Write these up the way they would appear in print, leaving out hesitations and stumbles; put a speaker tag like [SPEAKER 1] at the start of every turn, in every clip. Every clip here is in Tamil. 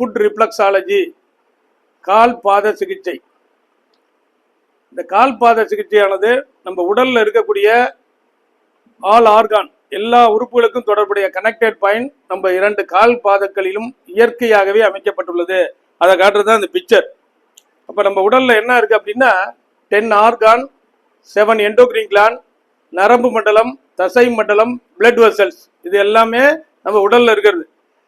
[SPEAKER 1] ஃபுட் ரிஃப்ளெக்ஸாலஜி, கால் பாத சிகிச்சை. இந்த கால் பாத சிகிச்சையானது நம்ம உடல்ல இருக்கக்கூடிய ஆல் ஆர்கான், எல்லா உறுப்புகளுக்கும் தொடர்புடைய கனெக்டட் பாயிண்ட் நம்ம 2 கால் பாதங்களிலும் இயற்கையாகவே அமைக்கப்பட்டுள்ளது. அதை காட்டுறது இந்த பிக்சர். அப்போ நம்ம உடல்ல என்ன இருக்கு அப்படின்னா 10 ஆர்கான், 7 எண்டோக்ரின் கிளாண்ட், நரம்பு மண்டலம், தசை மண்டலம், பிளட் வெசல்ஸ், இது எல்லாமே நம்ம உடல்ல இருக்கிறது.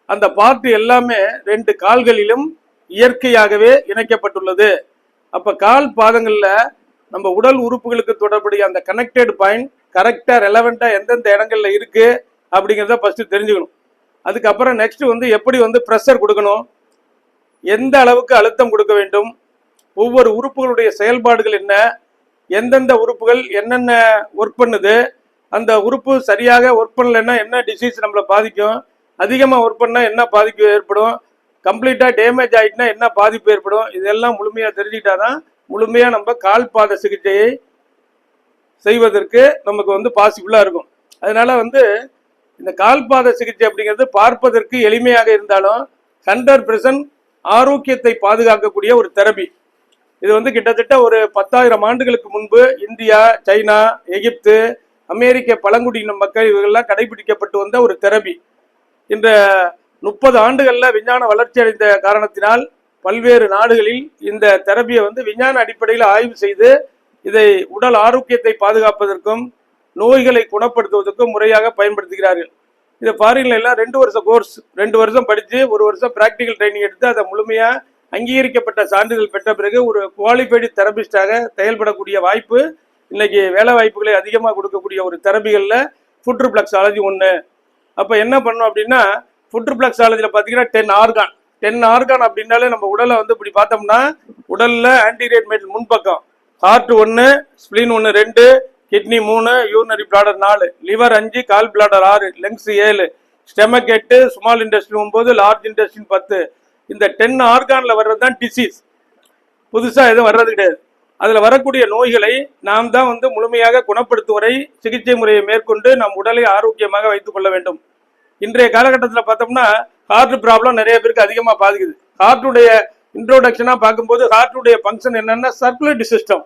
[SPEAKER 1] அந்த பார்ட் எல்லாமே 2 கால்களிலும் இயற்கையாகவே இணைக்கப்பட்டுள்ளது. அப்ப கால் பாதங்கள்ல நம்ம உடல் உறுப்புகளுக்கு தொடர்புடைய அந்த கனெக்டட் பாயிண்ட் கரெக்டா ரெலவெண்டா எந்தெந்த இடங்கள்ல இருக்கு அப்படிங்கிறத ஃபர்ஸ்ட் தெரிஞ்சுக்கணும். அதுக்கப்புறம் நெக்ஸ்ட் எப்படி ப்ரெஷர் கொடுக்கணும், எந்த அளவுக்கு அழுத்தம் கொடுக்க வேண்டும், ஒவ்வொரு உறுப்புகளுடைய செயல்பாடுகள் என்ன, எந்தெந்த உறுப்புகள் என்னென்ன ஒர்க் பண்ணுது, அந்த உறுப்பு சரியாக ஒர்க் பண்ணலைன்னா என்ன டிசீஸ் நம்மளை பாதிக்கும், அதிகமாக ஒர்க் பண்ணால் என்ன பாதிப்பு ஏற்படும், கம்ப்ளீட்டாக டேமேஜ் ஆகிட்டுனா என்ன பாதிப்பு ஏற்படும், இதெல்லாம் முழுமையாக தெரிஞ்சுக்கிட்டாதான் முழுமையாக நம்ம கால் பாத சிகிச்சையை செய்வதற்கு நமக்கு பாசிபிளாக இருக்கும். அதனால இந்த கால் பாத சிகிச்சை அப்படிங்கிறது பார்ப்பதற்கு எளிமையாக இருந்தாலும் 100% ஆரோக்கியத்தை பாதுகாக்கக்கூடிய ஒரு தெரபி. இது கிட்டத்தட்ட ஒரு 10,000 ஆண்டுகளுக்கு முன்பு இந்தியா, சைனா, எகிப்து, அமெரிக்க பழங்குடியின மக்கள் இவர்கள்லாம் கடைபிடிக்கப்பட்டு வந்த ஒரு தெரபி. இந்த 30 ஆண்டுகள்ல விஞ்ஞான வளர்ச்சி அடைந்த காரணத்தினால் பல்வேறு நாடுகளில் இந்த தெரபியை விஞ்ஞான அடிப்படையில் ஆய்வு செய்து இதை உடல் ஆரோக்கியத்தை பாதுகாப்பதற்கும் நோய்களை குணப்படுத்துவதற்கும் முறையாக பயன்படுத்துகிறார்கள். இதை ஃபாரின்ல எல்லாம் 2 வருஷ கோர்ஸ், 2 வருஷம் படித்து 1 வருஷம் பிராக்டிக்கல் ட்ரைனிங் எடுத்து அதை முழுமையாக அங்கீகரிக்கப்பட்ட சான்றிதழ் பெற்ற பிறகு ஒரு குவாலிஃபைடு தெரபிஸ்டாக செயல்படக்கூடிய வாய்ப்பு, இன்னைக்கு வேலை வாய்ப்புகளை அதிகமாக கொடுக்கக்கூடிய ஒரு தெரபிகளில் ஃபுட் ரிஃப்ளெக்ஸாலஜி ஒன்று. அப்போ என்ன பண்ணோம் அப்படின்னா, ஃபுட் ரிஃப்ளெக்ஸாலஜியில் பார்த்தீங்கன்னா 10 ஆர்கான் அப்படின்னாலே நம்ம உடலை இப்படி பார்த்தோம்னா உடல்ல ஆன்டீரியர் மெட் முன்பக்கம், heart 1, spleen 1, 2, kidney 3, urinary bladder 4, liver 5, gall bladder 6, lungs 7, stomach 8, small intestine 9, large intestine 10. இந்த 10 ஆர்கான்ல வர்றது தான் டிசீஸ், புதுசா எதுவும் வர்றது கிடையாது. அதுல வரக்கூடிய நோய்களை நாம் தான் முழுமையாக குணப்படுத்தும் வரை சிகிச்சை முறையை மேற்கொண்டு நம் உடலை ஆரோக்கியமாக வைத்துக் கொள்ள வேண்டும். இன்றைய காலகட்டத்தில் பார்த்தோம்னா ஹார்ட் ப்ராப்ளம் நிறைய பேருக்கு அதிகமாக பாதிக்குது. ஹார்ட்டுடைய இன்ட்ரோடக்ஷனா பார்க்கும்போது ஹார்ட்டுடைய ஃபங்க்ஷன் என்னன்னா சர்க்குலேட்டரி சிஸ்டம்,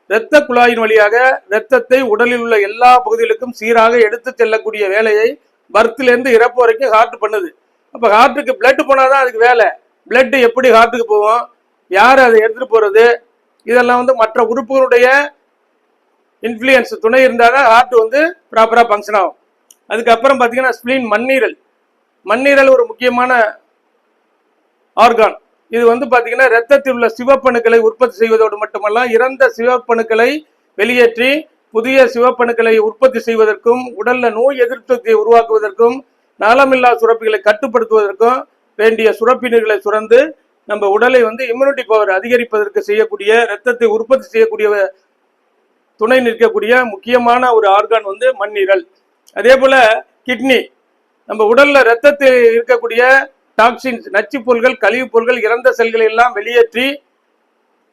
[SPEAKER 1] இரத்த குழாயின் வழியாக இரத்தத்தை உடலில் உள்ள எல்லா பகுதிகளுக்கும் சீராக எடுத்து செல்லக்கூடிய வேலையை பர்த்லேருந்து இறப்பு வரைக்கும் ஹார்ட் பண்ணுது. அப்போ ஹார்ட்டுக்கு பிளட் போனாதான் அதுக்கு வேலை. பிளட் எப்படி ஹார்ட்டுக்கு போவோம், யார் அதை எடுத்துட்டு போறது, இதெல்லாம் மற்ற உறுப்புகளுடைய இன்ஃப்ளூயன்ஸ் துணை இருந்தால் தான் ஹார்ட் ப்ராப்பராக ஃபங்க்ஷன் ஆகும். அதுக்கப்புறம் பார்த்தீங்கன்னா ஸ்பிளீன், மண்ணீரல் ஒரு முக்கியமான ஆர்கான். இது பார்த்தீங்கன்னா ரத்தத்தில் உள்ள சிவப்பணுக்களை உற்பத்தி செய்வதோடு மட்டுமல்ல, இறந்த சிவப்பணுக்களை வெளியேற்றி புதிய சிவப்பணுக்களை உற்பத்தி செய்வதற்கும் உடல்ல நோய் எதிர்ப்பு சக்தியை உருவாக்குவதற்கும் நாளமில்லா சுரப்பிகளை கட்டுப்படுத்துவதற்கும் வேண்டிய சுரப்பினர்களை சுரந்து நம்ம உடலை இம்யூனிட்டி பவர் அதிகரிப்பதற்கு செய்யக்கூடிய, ரத்தத்தை உற்பத்தி செய்யக்கூடிய துணை நிற்கக்கூடிய முக்கியமான ஒரு ஆர்கான் மண்ணீரல். அதே போல கிட்னி, நம்ம உடல்ல ரத்தத்தில் இருக்கக்கூடிய டாக்ஸின்ஸ், நச்சு பொருள்கள், கழிவுப் பொருள்கள், இறந்த செல்களை எல்லாம் வெளியேற்றி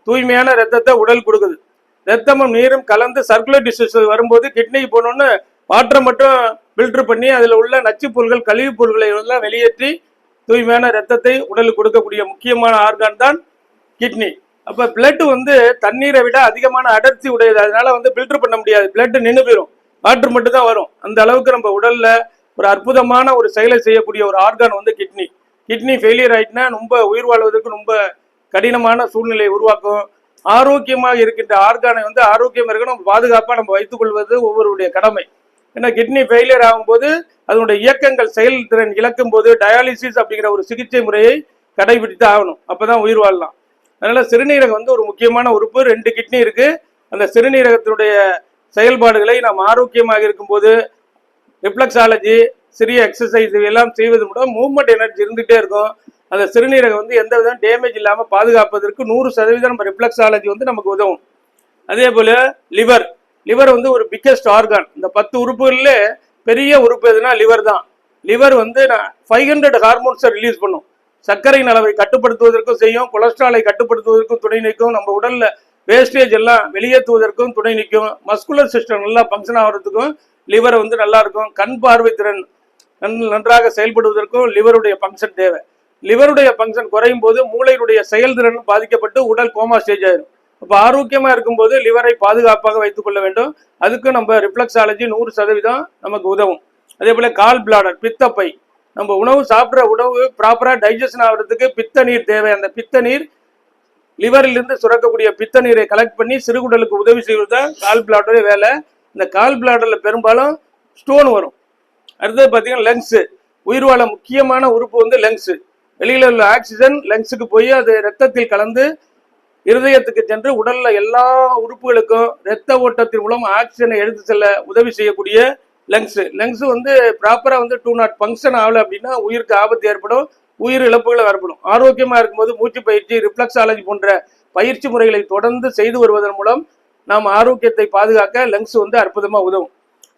[SPEAKER 1] தூய்மையான ரத்தத்தை உடல் கொடுக்குது. ரத்தமும் நீரும் கலந்து சர்க்குலேட்டரி சிஸ்டம் வரும்போது கிட்னிக்கு போனோன்னு வாட்டரை மட்டும் ஃபில்டர் பண்ணி அதில் உள்ள நச்சு பொருள்கள், கழிவுப் பொருள்களை எல்லாம் வெளியேற்றி தூய்மையான ரத்தத்தை உடலுக்கு கொடுக்கக்கூடிய முக்கியமான ஆர்கான் தான் கிட்னி. அப்ப பிளட் தண்ணீரை விட அதிகமான அடர்த்தி உடையது, அதனால ஃபில்டர் பண்ண முடியாது, பிளட் நின்று போயிடும், வாட்டர் மட்டும் தான் வரும். அந்த அளவுக்கு நம்ம உடல்ல ஒரு அற்புதமான ஒரு செயலை செய்யக்கூடிய ஒரு ஆர்கான் கிட்னி. கிட்னி ஃபெயிலியர் ஆயிட்டுனா ரொம்ப உயிர் வாழ்வதற்கு ரொம்ப கடினமான சூழ்நிலையை உருவாக்கும். ஆரோக்கியமாக இருக்கின்ற ஆர்கானை ஆரோக்கியம் இருக்கணும், பாதுகாப்பாக நம்ம வைத்துக் கொள்வது ஒவ்வொருடைய கடமை. ஏன்னா கிட்னி ஃபெயிலியர் ஆகும்போது அதனுடைய இயக்கங்கள் செயல்திறன் இழக்கும் போது டயாலிசிஸ் அப்படிங்கிற ஒரு சிகிச்சை முறையை கடைபிடித்து ஆகணும், அப்பதான் உயிர் வாழலாம். அதனால சிறுநீரகம் ஒரு முக்கியமான உறுப்பு. 2 கிட்னி இருக்கு. அந்த சிறுநீரகத்தினுடைய செயல்பாடுகளை நாம் ஆரோக்கியமாக இருக்கும்போது ரிஃப்ளெக்ஸாலஜி, சிறிய எக்ஸசைஸ் எல்லாம் செய்வது மூலம் மூவ்மெண்ட் எனர்ஜி இருந்துகிட்டே இருக்கும். அந்த சிறுநீரகம் எந்த விதம் டேமேஜ் இல்லாமல் பாதுகாப்பதற்கு 100% நம்ம ரிஃப்ளெக்ஸாலஜி நமக்கு உதவும். அதே போல லிவர் ஒரு பிக்கெஸ்ட் ஆர்கான். இந்த 10 உறுப்புகளில் பெரிய உறுப்பு எதுனா லிவர் தான். லிவர் 500 ஹார்மோன்ஸை ரிலீஸ் பண்ணும். சர்க்கரையின் அளவை கட்டுப்படுத்துவதற்கும் செய்யும், கொலஸ்ட்ராலை கட்டுப்படுத்துவதற்கும் துணை நிற்கும், நம்ம உடல்ல வேஸ்டேஜ் எல்லாம் வெளியேற்றுவதற்கும் துணை நிற்கும், மஸ்குலர் சிஸ்டம் நல்லா ஃபங்க்ஷன் ஆகிறதுக்கும் லிவர் நல்லா இருக்கும், கண் பார்வை திறன் நன்றாக செயல்படுவதற்கும் லிவருடைய ஃபங்க்ஷன் தேவை. லிவருடைய ஃபங்க்ஷன் குறையும் போது மூளையினுடைய செயல்திறன் பாதிக்கப்பட்டு உடல் கோமா ஸ்டேஜ் ஆயிடும். அப்போ ஆரோக்கியமா இருக்கும்போது லிவரை பாதுகாப்பாக வைத்துக் கொள்ள வேண்டும். அதுக்கு நம்ம ரிஃப்ளெக்ஸாலஜி 100% நமக்கு உதவும். அதே போல கால் பிளாடர், பித்தப்பை, நம்ம உணவு சாப்பிட்ற உணவு ப்ராப்பரா டைஜஷன் ஆகிறதுக்கு பித்த நீர் தேவை. அந்த பித்த நீர் லிவரிலிருந்து சுரக்கக்கூடிய பித்த நீரை கலெக்ட் பண்ணி சிறுகுடலுக்கு உதவி செய்வது தான் கால் பிளாடரே வேலை. இந்த கால் பிளாடர்ல பெரும்பாலும் ஸ்டோன் வரும். அடுத்தது பார்த்தீங்கன்னா லங்ஸ், உயிர் வாழ முக்கியமான உறுப்பு வந்து லங்ஸ். வெளியில உள்ள ஆக்சிஜன் லங்ஸுக்கு போய் அது ரத்தத்தில் கலந்து இருதயத்துக்கு சென்று உடல்ல எல்லா உறுப்புகளுக்கும் ரத்த ஓட்டத்தின் மூலம் ஆக்சிஜனை எடுத்து செல்ல உதவி செய்யக்கூடிய லங்ஸ் வந்து ப்ராப்பரா வந்து 2 நாட் ஃபங்க்ஷன் ஆகல அப்படின்னா உயிருக்கு ஆபத்து ஏற்படும், உயிர் இழப்புகள் ஏற்படும். ஆரோக்கியமா இருக்கும்போது மூச்சு பயிற்சி, ரிஃப்ளெக்ஸாலஜி போன்ற பயிற்சி முறைகளை தொடர்ந்து செய்து வருவதன் மூலம் நாம் ஆரோக்கியத்தை பாதுகாக்க லங்ஸ் வந்து அற்புதமா உதவும்.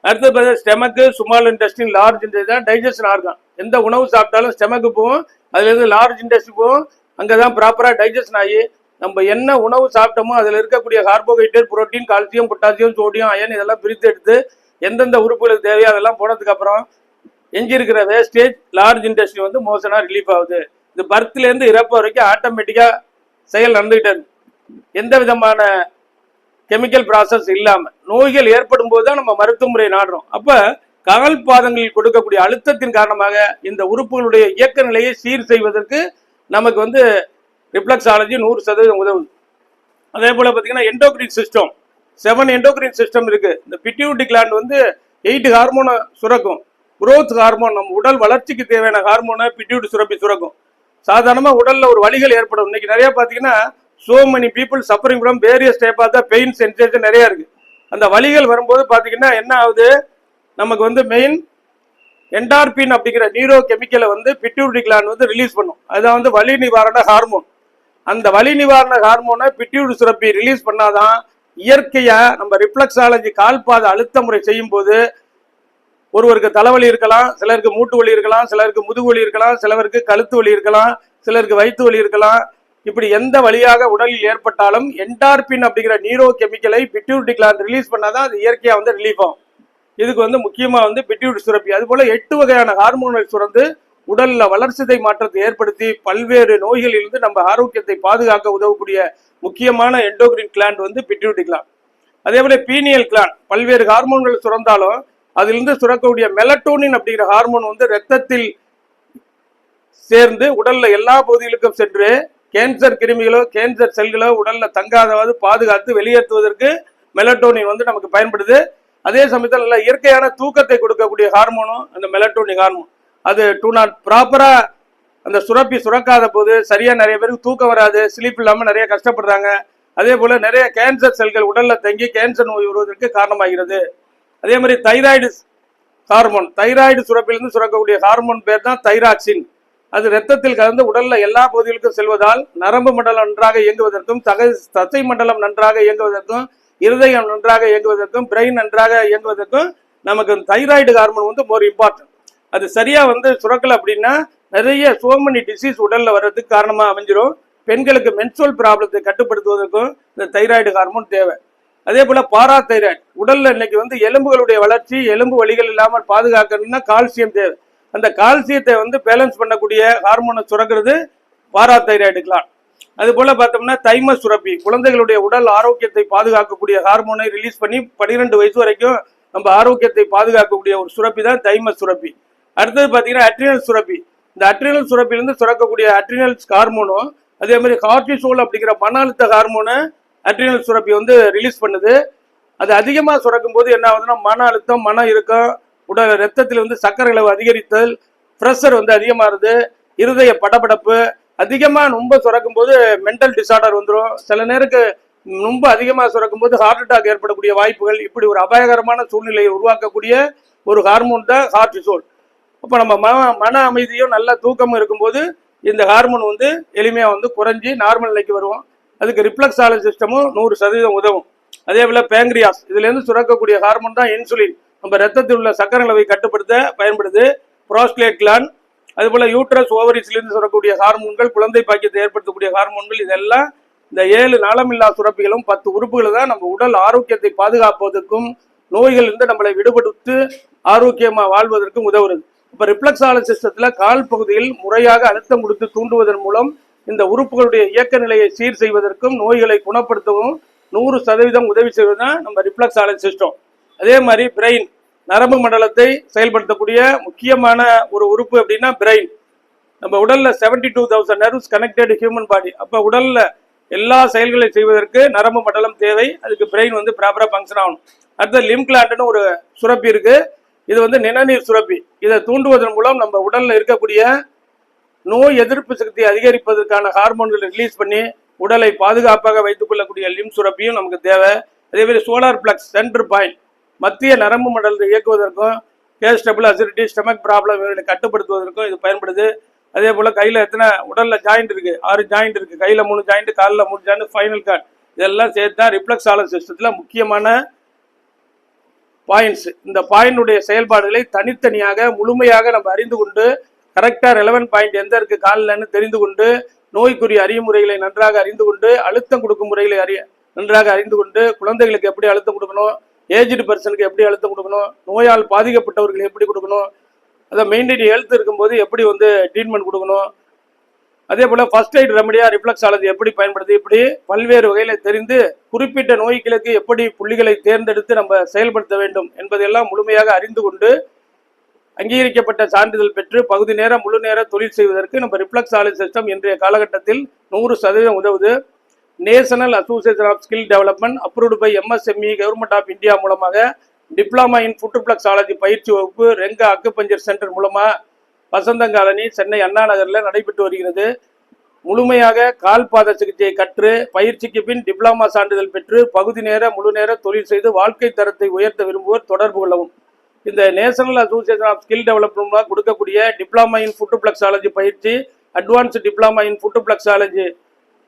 [SPEAKER 1] அடுத்தது பார்த்தீங்கன்னா ஸ்டெமக்கு, small intestine, large intestine digestion argon. எந்த உணவு சாப்பிட்டாலும் ஸ்டெமக்கு போகும், அதுல இருந்து லார்ஜ் இன்டெஸ்டின் போகும். அங்கதான் ப்ராப்பரா டைஜஷன் ஆகி நம்ம என்ன உணவு சாப்பிட்டோமோ அதுல இருக்கக்கூடிய carbohydrate, protein, calcium, potassium, sodium, iron இதெல்லாம் பிரித்து எடுத்து எந்தெந்த உறுப்புகளுக்கு தேவையோ அதெல்லாம் போனதுக்கு அப்புறம் எஞ்சி இருக்கிற வேஸ்டேஜ் லார்ஜ் இன்டெஸ்டின் வந்து மோசனா ரிலீஃப் ஆகுது. இது பர்த்ல இருந்து இறப்பு வரைக்கும் ஆட்டோமேட்டிக்கா செயல் நடந்துகிட்டே இருக்கு. எந்த விதமான கெமிக்கல் ப்ராசஸ் இல்லாம நோய்கள் ஏற்படும் போதுதான் நம்ம மருத்துவ முறையை நாடுறோம். அப்ப கால் பாதங்களில் கொடுக்கக்கூடிய அழுத்தத்தின் காரணமாக இந்த உறுப்புகளுடைய இயக்க நிலையை சீர் செய்வதற்கு நமக்கு வந்து ரிஃப்ளெக்ஸாலஜி 100% உதவுது. அதே போல பார்த்தீங்கன்னா எண்டோக்ரின் சிஸ்டம், 7 எண்டோக்ரின் சிஸ்டம் இருக்கு. இந்த பிட்யூட்டரி கிளாண்ட் வந்து 8 ஹார்மோனை சுரக்கும். குரோத் ஹார்மோன், நம்ம உடல் வளர்ச்சிக்கு தேவையான ஹார்மோனை பிட்யூட்டரி சுரப்பி சுரக்கும். சாதாரணமா உடல்ல ஒரு வலிகள் ஏற்படும். இன்னைக்கு நிறைய பார்த்தீங்கன்னா so many people suffering from various type of the pain sensation நிறைய இருக்கு. அந்த வலிகள் வரும்போது பார்த்தீங்கன்னா என்ன ஆகுது, நமக்கு வந்து மெயின் என்டார்பின் அப்படிங்கிற நியூரோ கெமிக்கலை வந்து பிட்யூட்டரி கிளாண்ட் வந்து ரிலீஸ் பண்ணும். அதுதான் வந்து வலி நிவாரண ஹார்மோன். அந்த வலி நிவாரண ஹார்மோனை பிட்யூட்டரி சுரப்பி ரிலீஸ் பண்ணாதான் இயற்கையா நம்ம ரிஃப்ளெக்ஸாலஜி கால்பாத அழுத்த முறை செய்யும் போது ஒருவருக்கு தலைவலி இருக்கலாம், சிலருக்கு மூட்டு வலி இருக்கலாம், சிலருக்கு முதுகு வலி இருக்கலாம், சிலருக்கு கழுத்து வலி இருக்கலாம், சிலருக்கு வயிற்று வலி இருக்கலாம். இப்படி எந்த வழியாக உடலில் ஏற்பட்டாலும் என்டார்பின் அப்படிங்கிற நியூரோ கெமிக்கலை பிட்யூட்டரி கிளாண்ட் ரிலீஸ் பண்ணாதான் அது இயற்கையா வந்து ரிலீஃப் ஆகும். இதுக்கு வந்து முக்கியமா வந்து பிட்யூட்டரி சுரப்பி. அது போல 8 வகையான ஹார்மோன்கள் சுரந்து உடல்ல வளர்ச்சிதை மாற்றத்தை ஏற்படுத்தி பல்வேறு நோய்களிலிருந்து நம்ம ஆரோக்கியத்தை பாதுகாக்க உதவக்கூடிய முக்கியமான எண்டோக்ரின் கிளாண்ட் வந்து பிட்யூட்டரி கிளாண்ட். அதே போல பீனியல் கிளாண்ட் பல்வேறு ஹார்மோன்கள் சுரந்தாலும் அதிலிருந்து சுரக்கக்கூடிய மெலட்டோனின் அப்படிங்கிற ஹார்மோன் வந்து ரத்தத்தில் சேர்ந்து உடல்ல எல்லா பகுதிகளுக்கும் சென்று கேன்சர் கிருமிகளோ கேன்சர் செல்களோ உடல்ல தங்காதவாது பாதுகாத்து வெளியேற்றுவதற்கு மெலட்டோனின் வந்து நமக்கு பயன்படுது. அதே சமயத்தில் நல்ல இயற்கையான தூக்கத்தை கொடுக்கக்கூடிய ஹார்மோனும் அந்த மெலட்டோனின் ஹார்மோன். அது 2 நாட் ப்ராப்பரா அந்த சுரப்பி சுரக்காத போது சரியா நிறைய பேருக்கு தூக்கம் வராது, ஸ்லீப் இல்லாம நிறைய கஷ்டப்படுறாங்க. அதே போல நிறைய கேன்சர் செல்கள் உடல்ல தங்கி கேன்சர் நோய் வருவதற்கு காரணமாகிறது. அதே மாதிரி தைராய்டு ஹார்மோன், தைராய்டு சுரப்பிலிருந்து சுரக்கக்கூடிய ஹார்மோன் பேர் தான் தைராக்சின். அது ரத்தத்தில் கலந்து உடல்ல எல்லா பகுதிகளுக்கும் செல்வதால் நரம்பு மண்டலம் நன்றாக இயங்குவதற்கும், தசை மண்டலம் நன்றாக இயங்குவதற்கும், இருதயம் நன்றாக இயங்குவதற்கும், பிரெயின் நன்றாக இயங்குவதற்கும் நமக்கு தைராய்டு ஹார்மோன் வந்து மோர் இம்பார்ட்டன்ட். அது சரியா வந்து சுரக்கல அப்படின்னா நிறைய சோமனி டிசீஸ் உடல்ல வர்றதுக்கு காரணமா அமைஞ்சிரும். பெண்களுக்கு மென்சுவல் ப்ராப்ளத்தை கட்டுப்படுத்துவதற்கும் இந்த தைராய்டு ஹார்மோன் தேவை. அதே போல பாராதைராய்டு, உடல்ல இன்னைக்கு வந்து எலும்புகளுடைய வளர்ச்சி, எலும்பு வலிகள் இல்லாமல் பாதுகாக்கணும்னா கால்சியம் தேவை. அந்த கால்சியத்தை வந்து பேலன்ஸ் பண்ணக்கூடிய ஹார்மோனை சுரக்கிறது பாராதைராய்டு கிளாண்ட். அது போல பார்த்தோம்னா தைமஸ் சுரப்பி, குழந்தைகளுடைய உடல் ஆரோக்கியத்தை பாதுகாக்கக்கூடிய ஹார்மோனை ரிலீஸ் பண்ணி 12 வயசு வரைக்கும் நம்ம ஆரோக்கியத்தை பாதுகாக்கக்கூடிய ஒரு சுரப்பி தான் தைமஸ் சுரப்பி. அடுத்தது பார்த்தீங்கன்னா அட்ரினல் சுரப்பி. இந்த அட்ரினல் சுரப்பிலிருந்து சுரக்கக்கூடிய அட்ரினல் ஹார்மோனும் அதே மாதிரி கார்டிசோல் அப்படிங்கிற மன அழுத்த ஹார்மோனு அட்ரினல் சுரப்பி வந்து ரிலீஸ் பண்ணுது. அது அதிகமாக சுரக்கும் போது என்ன ஆகுதுன்னா மன அழுத்தம், மன இறுக்கம், உடல் ரத்தத்தில் வந்து சர்க்கரை அளவு அதிகரித்தல், ப்ரெஷர் வந்து அதிகமாகுது, இருதய படபடப்பு அதிகமாக ரொம்ப சுரக்கும் போது மென்டல் டிசார்டர் வந்துடும். சில நேருக்கு ரொம்ப அதிகமாக சுரக்கும் போது ஹார்ட் அட்டாக் ஏற்படக்கூடிய வாய்ப்புகள். இப்படி ஒரு அபாயகரமான சூழ்நிலையை உருவாக்கக்கூடிய ஒரு ஹார்மோன் தான் கார்டிசோல். அப்போ நம்ம மன அமைதியும் நல்ல தூக்கமும் இருக்கும்போது இந்த ஹார்மோன் வந்து எளிமையாக வந்து குறைஞ்சி நார்மல் நிலைக்கு வருவோம். அதுக்கு ரிஃப்ளெக்ஸாலஜி சிஸ்டமும் 100% உதவும். அதே போல பேங்க்ரியாஸ், இதுலேருந்து சுரக்கக்கூடிய ஹார்மோன் தான் இன்சுலின். நம்ம ரத்தத்தில் உள்ள சர்க்கரை அளவை கட்டுப்படுத்த பயன்படுது. புரோஸ்டேட் கிளாண்ட், அதுபோல யூட்ரஸ் ஓவரிஸ்லேருந்து சுரக்கக்கூடிய ஹார்மோன்கள், குழந்தை பாக்கியத்தை ஏற்படுத்தக்கூடிய ஹார்மோன்கள், இதெல்லாம் இந்த 7 நாளமில்லா சுரப்பிகளும் 10 உறுப்புகள் தான் நம்ம உடல் ஆரோக்கியத்தை பாதுகாப்பதற்கும் நோய்களிலிருந்து நம்மளை விடுபடுத்து ஆரோக்கியமாக வாழ்வதற்கும் உதவுறது. இப்போ ரிஃப்ளெக்ஸாலஜி சிஸ்டத்தில் கால் பகுதியில் முறையாக அழுத்தம் கொடுத்து தூண்டுவதன் மூலம் இந்த உறுப்புகளுடைய இயக்க நிலையை சீர் செய்வதற்கும் நோய்களை குணப்படுத்தவும் 100% உதவி செய்வது தான் நம்ம ரிஃப்ளெக்ஸாலஜி சிஸ்டம். அதே மாதிரி பிரெயின், நரம்பு மண்டலத்தை செயல்படுத்தக்கூடிய முக்கியமான ஒரு உறுப்பு அப்படின்னா பிரெயின். நம்ம உடல்ல 72,000 நர்வ்ஸ் கனெக்டட் ஹியூமன் பாடி. அப்போ உடல்ல எல்லா செயல்களையும் செய்வதற்கு நரம்பு மண்டலம் தேவை. அதுக்கு பிரெயின் வந்து ப்ராப்பராக ஃபங்க்ஷன் ஆகணும். அடுத்து லிம் கிளாண்டுன்னு ஒரு சுரப்பி இருக்கு. இது வந்து நிணநீர் சுரப்பி. இதை தூண்டுவதன் மூலம் நம்ம உடல்ல இருக்கக்கூடிய நோய் எதிர்ப்பு சக்தியை அதிகரிப்பதற்கான ஹார்மோன்களை ரிலீஸ் பண்ணி உடலை பாதுகாப்பாக வைத்துக் கொள்ளக்கூடிய லிம் சுரப்பியும் நமக்கு தேவை. அதே மாதிரி சோலார் பிளக்ஸ் சென்டர் பாயிண்ட் மத்திய நரம்பு மண்டலத்தை இயக்குவதற்கும் கேஸ் ஸ்டபிள், அசிடிட்டி, ஸ்டமக் ப்ராப்ளம் இவர்களை கட்டுப்படுத்துவதற்கும் இது பயன்படுது. அதே போல் கையில் எத்தனை உடல்ல ஜாயிண்ட் இருக்கு, 6 ஜாயிண்ட் இருக்கு. கையில் 3 ஜாயிண்ட், காலில் 3 ஜாயிண்ட், ஃபைனல் கார்ட், இதெல்லாம் சேர்த்து தான் ரிஃப்ளெக்ஸாலஜி சிஸ்டத்தில் முக்கியமான பாயிண்ட்ஸ். இந்த பாயிண்டுடைய செயல்பாடுகளை தனித்தனியாக முழுமையாக நம்ம அறிந்து கொண்டு கரெக்டாக ரெலவென்ட் பாயிண்ட் எந்த இருக்கு காலில்னு தெரிந்து கொண்டு நோய்க்குரிய அறிமுறைகளை நன்றாக அறிந்து கொண்டு அழுத்தம் கொடுக்கும் முறைகளை நன்றாக அறிந்து கொண்டு குழந்தைகளுக்கு எப்படி அழுத்தம் கொடுக்கணும், ஏஜ்டு பர்சனுக்கு எப்படி அழுத்தம் கொடுக்கணும், நோயால் பாதிக்கப்பட்டவர்கள் எப்படி கொடுக்கணும், அதை மெயின்டைன் ஹெல்த் இருக்கும்போது எப்படி வந்து ட்ரீட்மெண்ட் கொடுக்கணும், அதே போல் ஃபர்ஸ்ட் எய்ட் ரெமடியாக ரிஃப்ளெக்ஸாலஜி எப்படி பயன்படுது, இப்படி பல்வேறு வகையில் தெரிந்து குறிப்பிட்ட நோய்களுக்கு எப்படி புள்ளிகளை தேர்ந்தெடுத்து நம்ம செயல்படுத்த வேண்டும் என்பதையெல்லாம் முழுமையாக அறிந்து கொண்டு அங்கீகரிக்கப்பட்ட சான்றிதழ் பெற்று பகுதி நேர முழு நேர தொழில் செய்வதற்கு நம்ம ரிஃப்ளெக்ஸாலஜி சிஸ்டம் இன்றைய காலகட்டத்தில் 100% உதவுது. National association of skill development approved by MSME government of India மூலமாக டிப்ளமா இன் ஃபுட்ரிஃப்ளெக்ஸாலஜி பயிற்சி வகுப்பு ரெங்கா அக்குபஞ்சர் சென்டர் மூலமாக வசந்தங்காலனி சென்னை அண்ணா நகரில் நடைபெற்று வருகிறது. முழுமையாக கால்பாத சிகிச்சையை கற்று பயிற்சிக்கு பின் டிப்ளமா சான்றிதழ் பெற்று பகுதி நேர முழு நேர தொழில் செய்து வாழ்க்கை தரத்தை உயர்த்த விரும்புவோர் தொடர்பு கொள்ளவும். இந்த national association of skill development கொடுக்கக்கூடிய டிப்ளமா இன் ஃபுட்ரிஃப்ளெக்ஸாலஜி பயிற்சி, அட்வான்ஸ்டு டிப்ளமா இன் ஃபுட்ரிஃப்ளெக்ஸாலஜி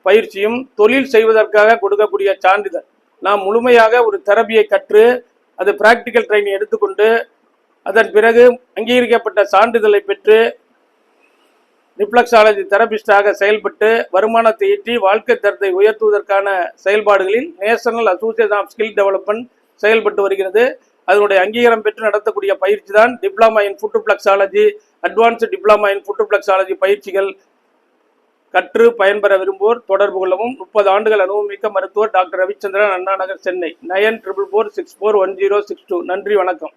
[SPEAKER 1] பயிற்சியும் தொழில் செய்வதற்காக கொடுக்கக்கூடிய சான்றிதழ். நாம் முழுமையாக ஒரு தெரபியை கற்று அது பிராக்டிக்கல் ட்ரைனிங் எடுத்துக்கொண்டு அதன் பிறகு அங்கீகரிக்கப்பட்ட சான்றிதழை பெற்று ரிஃப்ளெக்ஸாலஜி தெரபிஸ்டாக செயல்பட்டு வருமானத்தை ஈட்டி வாழ்க்கை தரத்தை உயர்த்துவதற்கான செயல்பாடுகளில் national association of skill development செயல்பட்டு வருகிறது. அதனுடைய அங்கீகாரம் பெற்று நடத்தக்கூடிய பயிற்சி தான் diploma in foot reflexology, advanced diploma in foot reflexology பயிற்சிகள். கற்று பயன்பெற விரும்புவோர் தொடர்பு கொள்ளவும். 30 ஆண்டுகள் அனுபவமிக்க மருத்துவர் டாக்டர் ரவிச்சந்திரன், அண்ணா நகர், சென்னை. 9444641062. நன்றி, வணக்கம்.